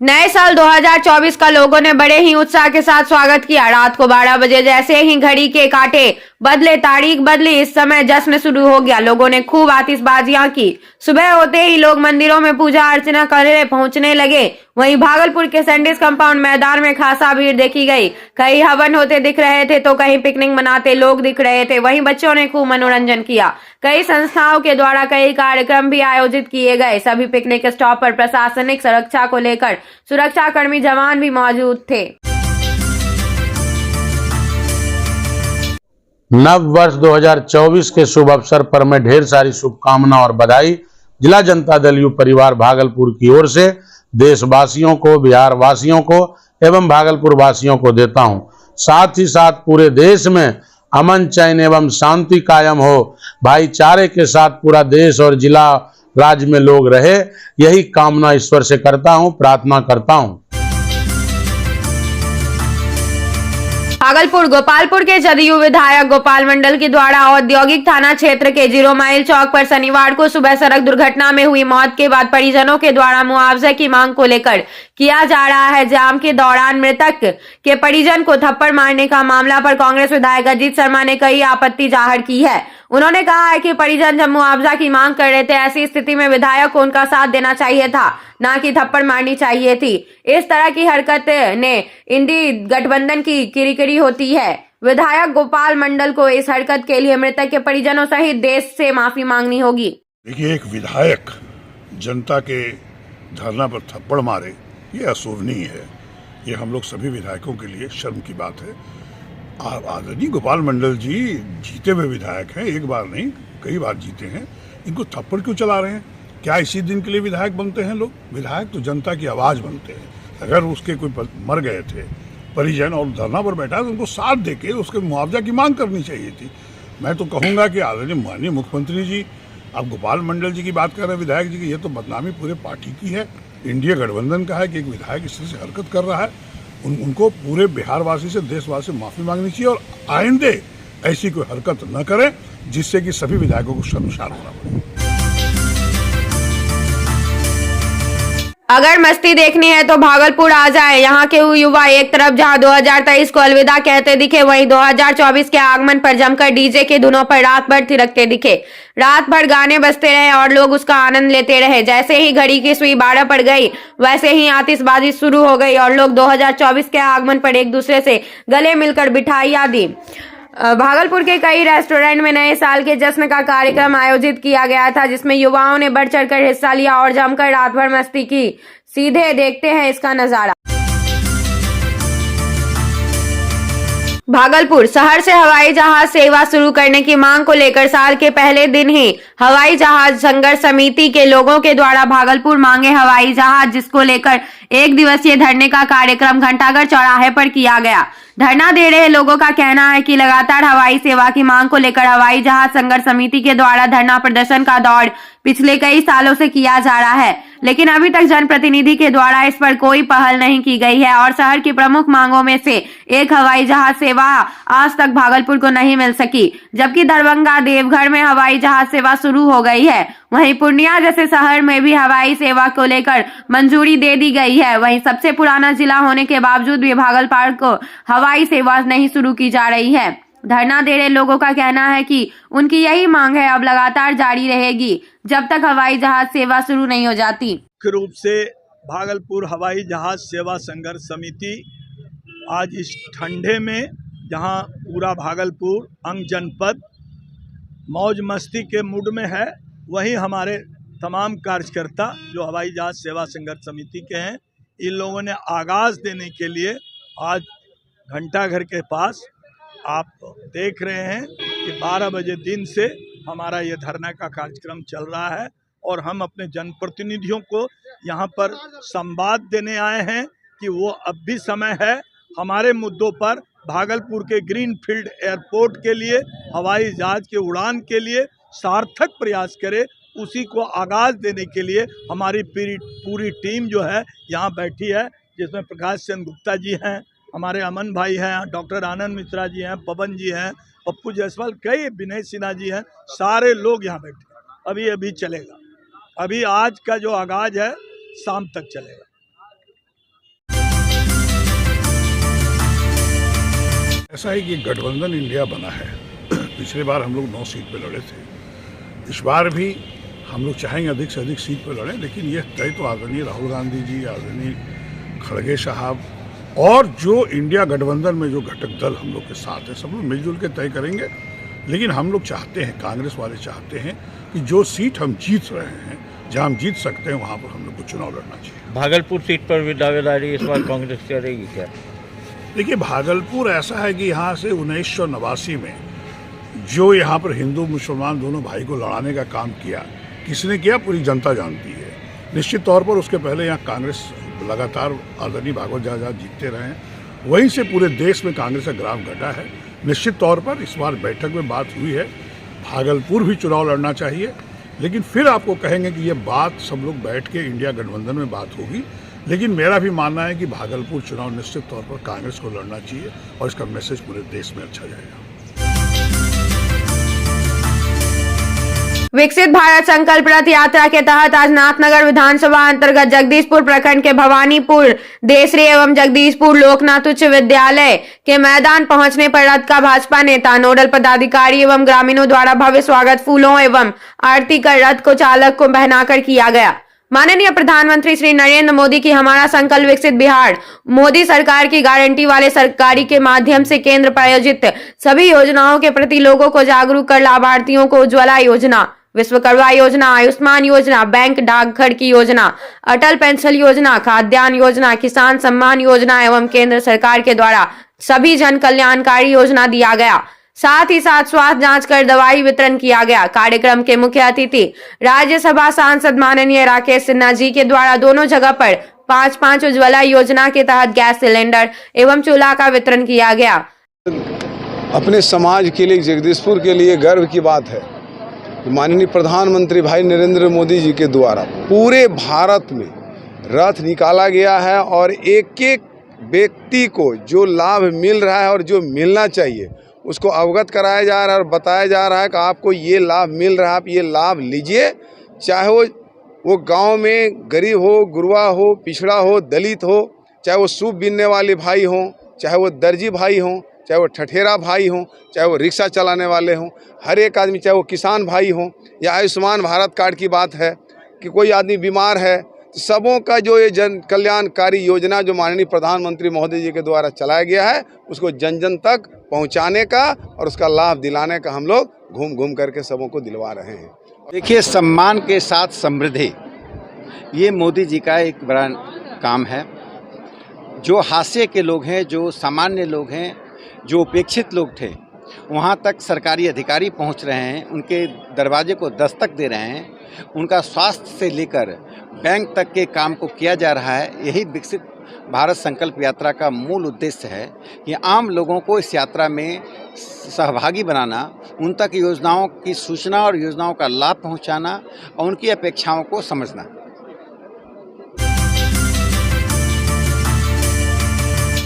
नए साल 2024 का लोगों ने बड़े ही उत्साह के साथ स्वागत किया। रात को 12 बजे जैसे ही घड़ी के कांटे बदले, तारीख बदली, इस समय जश्न शुरू हो गया। लोगों ने खूब आतिशबाजियां की। सुबह होते ही लोग मंदिरों में पूजा अर्चना करने पहुंचने लगे। वहीं भागलपुर के सैंडिस कंपाउंड मैदान में खासा भीड़ देखी गई। कहीं हवन होते दिख रहे थे तो कहीं पिकनिक मनाते लोग दिख रहे थे। वहीं बच्चों ने खूब मनोरंजन किया। कई संस्थाओं के द्वारा कई कार्यक्रम भी आयोजित किए गए। सभी पिकनिक स्टॉप पर प्रशासनिक सुरक्षा को लेकर सुरक्षाकर्मी जवान भी मौजूद थे। नव वर्ष 2024 के शुभ अवसर पर मैं ढेर सारी शुभकामना और बधाई जिला जनता दल यू परिवार भागलपुर की ओर से देशवासियों को, बिहार वासियों को एवं भागलपुर वासियों को देता हूं। साथ ही साथ पूरे देश में अमन, चैन एवं शांति कायम हो, भाईचारे के साथ पूरा देश और जिला राज्य में लोग रहे, यही कामना ईश्वर से करता हूं, प्रार्थना करता हूं। भागलपुर गोपालपुर के जदयू विधायक गोपाल मंडल के द्वारा औद्योगिक थाना क्षेत्र के 0 माइल चौक पर शनिवार को सुबह सड़क दुर्घटना में हुई मौत के बाद परिजनों के द्वारा मुआवजे की मांग को लेकर किया जा रहा है जाम के दौरान मृतक के परिजन को थप्पड़ मारने का मामला पर कांग्रेस विधायक अजीत शर्मा ने कई आपत्ति जाहिर की है। उन्होंने कहा है कि परिजन जब मुआवजा की मांग कर रहे थे, ऐसी स्थिति में विधायक को उनका साथ देना चाहिए था, ना कि थप्पड़ मारनी चाहिए थी। इस तरह की हरकत ने इंडी गठबंधन की किरकिरी होती है। विधायक गोपाल मंडल को इस हरकत के लिए मृतक के परिजनों सहित देश से माफी मांगनी होगी। देखिए, एक विधायक जनता के धरना पर थप्पड़ मारे, ये अशोभनीय है। ये हम लोग सभी विधायकों के लिए शर्म की बात है। आदरणीय गोपाल मंडल जी जीते हुए विधायक हैं, एक बार नहीं कई बार जीते हैं। इनको थप्पड़ क्यों चला रहे हैं? क्या इसी दिन के लिए विधायक बनते हैं लोग? विधायक तो जनता की आवाज बनते हैं। अगर उसके कोई मर गए थे परिजन और धरना पर बैठा है तो उनको साथ देके उसके मुआवजा की मांग करनी चाहिए थी। मैं तो कहूँगा कि आदरणीय माननीय मुख्यमंत्री जी, आप गोपाल मंडल जी की बात कर रहे हैं विधायक जी की, ये तो बदनामी पूरे पार्टी की है, इंडिया गठबंधन का है कि एक विधायक इस तरह से हरकत कर रहा है। उनको पूरे बिहार वासी से, देशवासी से माफी मांगनी चाहिए और आइंदे ऐसी कोई हरकत न करें जिससे कि सभी विधायकों को शर्मसार होना पड़े। अगर मस्ती देखनी है तो भागलपुर आ जाए। यहाँ के युवा एक तरफ जहाँ 2023 को अलविदा कहते दिखे, वहीं 2024 के आगमन पर जमकर डीजे के धुनों पर रात भर थिरकते दिखे। रात भर गाने बजते रहे और लोग उसका आनंद लेते रहे। जैसे ही घड़ी की सुई 12 पड़ गई, वैसे ही आतिशबाजी शुरू हो गई और लोग 2024 के आगमन पर एक दूसरे से गले मिलकर मिठाइयां दी। भागलपुर के कई रेस्टोरेंट में नए साल के जश्न का कार्यक्रम आयोजित किया गया था, जिसमें युवाओं ने बढ़ चढ़कर हिस्सा लिया और जमकर रात भर मस्ती की। सीधे देखते हैं इसका नजारा। भागलपुर शहर से हवाई जहाज सेवा शुरू करने की मांग को लेकर साल के पहले दिन ही हवाई जहाज संघर्ष समिति के लोगों के द्वारा भागलपुर मांगे हवाई जहाज, जिसको लेकर एक दिवसीय धरने का कार्यक्रम घंटाघर चौराहे पर किया गया। धरना दे रहे लोगों का कहना है कि लगातार हवाई सेवा की मांग को लेकर हवाई जहाज संघर्ष समिति के द्वारा धरना प्रदर्शन का दौर पिछले कई सालों से किया जा रहा है, लेकिन अभी तक जनप्रतिनिधि के द्वारा इस पर कोई पहल नहीं की गई है और शहर की प्रमुख मांगों में से एक हवाई जहाज सेवा आज तक भागलपुर को नहीं मिल सकी। जबकि दरभंगा, देवघर में हवाई जहाज सेवा शुरू हो गई है, वहीं पूर्णिया जैसे शहर में भी हवाई सेवा को लेकर मंजूरी दे दी गई है। वहीं सबसे पुराना जिला होने के बावजूद भी भागलपुर को हवाई सेवा नहीं शुरू की जा रही है। धरना दे रहे लोगों का कहना है कि उनकी यही मांग है, अब लगातार जारी रहेगी जब तक हवाई जहाज सेवा शुरू नहीं हो जाती। मुख्य रूप से भागलपुर हवाई जहाज सेवा संघर्ष समिति आज इस ठंडे में, जहां पूरा भागलपुर अंग जनपद मौज मस्ती के मूड में है, वहीं हमारे तमाम कार्यकर्ता जो हवाई जहाज सेवा संघर्ष समिति के हैं, इन लोगों ने आगाज देने के लिए आज घंटाघर के पास आप देख रहे हैं कि 12 बजे दिन से हमारा ये धरना का कार्यक्रम चल रहा है और हम अपने जनप्रतिनिधियों को यहाँ पर संवाद देने आए हैं कि वो अब भी समय है हमारे मुद्दों पर, भागलपुर के ग्रीनफील्ड एयरपोर्ट के लिए, हवाई जहाज के उड़ान के लिए सार्थक प्रयास करे। उसी को आगाज देने के लिए हमारी पूरी टीम जो है यहाँ बैठी है, जिसमें प्रकाश चंद्र गुप्ता जी हैं, हमारे अमन भाई हैं, डॉक्टर आनंद मिश्रा जी हैं, पवन जी हैं, पप्पू जायसवाल, कई विनय सिन्हा जी हैं, सारे लोग यहाँ बैठे। अभी चलेगा। अभी आज का जो आगाज है शाम तक चलेगा। ऐसा है कि गठबंधन इंडिया बना है। पिछले बार हम लोग 9 सीट पे लड़े थे, इस बार भी हम लोग चाहेंगे अधिक से अधिक सीट पे लड़ें, लेकिन यह तय तो आदरणीय राहुल गांधी जी, आदरणीय खड़गे साहब और जो इंडिया गठबंधन में जो घटक दल हम लोग के साथ है, सब लोग मिलजुल के तय करेंगे। लेकिन हम लोग चाहते हैं, कांग्रेस वाले चाहते हैं कि जो सीट हम जीत रहे हैं, जहां हम जीत सकते हैं, वहां पर हम लोग को चुनाव लड़ना चाहिए। भागलपुर सीट पर भी दावेदारी इस बार कांग्रेस करेगी क्या? देखिए, भागलपुर ऐसा है कि यहाँ से 1989 में जो यहाँ पर हिंदू मुसलमान दोनों भाई को लड़ाने का काम किया, किसने किया पूरी जनता जानती है। निश्चित तौर पर उसके पहले यहाँ कांग्रेस लगातार आदरणीय भागवत जहाँ जीतते रहे हैं, वहीं से पूरे देश में कांग्रेस का ग्राफ घटा है। निश्चित तौर पर इस बार बैठक में बात हुई है, भागलपुर भी चुनाव लड़ना चाहिए, लेकिन फिर आपको कहेंगे कि ये बात सब लोग बैठ के इंडिया गठबंधन में बात होगी। लेकिन मेरा भी मानना है कि भागलपुर चुनाव निश्चित तौर पर कांग्रेस को लड़ना चाहिए और इसका मैसेज पूरे देश में अच्छा जाएगा। विकसित भारत संकल्प रथ यात्रा के तहत आज नाथनगर विधानसभा अंतर्गत जगदीशपुर प्रखंड के भवानीपुर देसरी एवं जगदीशपुर लोकनाथ उच्च विद्यालय के मैदान पहुंचने पर रथ का भाजपा नेता, नोडल पदाधिकारी एवं ग्रामीणों द्वारा भव्य स्वागत फूलों एवं आरती कर रथ को चालक को पहनाकर किया गया। माननीय प्रधानमंत्री श्री नरेंद्र मोदी की हमारा संकल्प विकसित बिहार मोदी सरकार की गारंटी वाले सरकारी के माध्यम से केंद्र प्रायोजित सभी योजनाओं के प्रति लोगों को जागरूक कर लाभार्थियों को उज्ज्वला योजना, विश्वकर्मा योजना, आयुष्मान योजना, बैंक डाकघर की योजना, अटल पेंशन योजना, खाद्यान्न योजना, किसान सम्मान योजना एवं केंद्र सरकार के द्वारा सभी जन कल्याणकारी योजना दिया गया। साथ ही साथ स्वास्थ्य जांच कर दवाई वितरण किया गया। कार्यक्रम के मुख्य अतिथि राज्यसभा सांसद माननीय राकेश सिन्हा जी के द्वारा दोनों जगह पर 5-5 उज्ज्वला योजना के तहत गैस सिलेंडर एवं चूल्हा का वितरण किया गया। अपने समाज के लिए, जगदीशपुर के लिए गर्व की बात है। माननीय प्रधानमंत्री भाई नरेंद्र मोदी जी के द्वारा पूरे भारत में रथ निकाला गया है और एक एक व्यक्ति को जो लाभ मिल रहा है और जो मिलना चाहिए उसको अवगत कराया जा रहा है और बताया जा रहा है कि आपको ये लाभ मिल रहा है, आप ये लाभ लीजिए। चाहे वो गांव में गरीब हो, गुरबा हो, पिछड़ा हो, दलित हो, चाहे वो सूप बीनने वाले भाई हों, चाहे वो दर्जी भाई हों, चाहे वो ठठेरा भाई हों, चाहे वो रिक्शा चलाने वाले हों, हर एक आदमी, चाहे वो किसान भाई हों, या आयुष्मान भारत कार्ड की बात है कि कोई आदमी बीमार है, तो सबों का जो ये जन कल्याणकारी योजना जो माननीय प्रधानमंत्री महोदय जी के द्वारा चलाया गया है, उसको जन जन तक पहुंचाने का और उसका लाभ दिलाने का हम लोग घूम घूम करके सबों को दिलवा रहे हैं। देखिए, सम्मान के साथ समृद्धि, ये मोदी जी का एक बड़ा काम है। जो हाशिए के लोग हैं, जो सामान्य लोग हैं, जो उपेक्षित लोग थे, वहाँ तक सरकारी अधिकारी पहुँच रहे हैं, उनके दरवाजे को दस्तक दे रहे हैं, उनका स्वास्थ्य से लेकर बैंक तक के काम को किया जा रहा है। यही विकसित भारत संकल्प यात्रा का मूल उद्देश्य है कि आम लोगों को इस यात्रा में सहभागी बनाना, उन तक योजनाओं की सूचना और योजनाओं का लाभ पहुंचाना और उनकी अपेक्षाओं को समझना।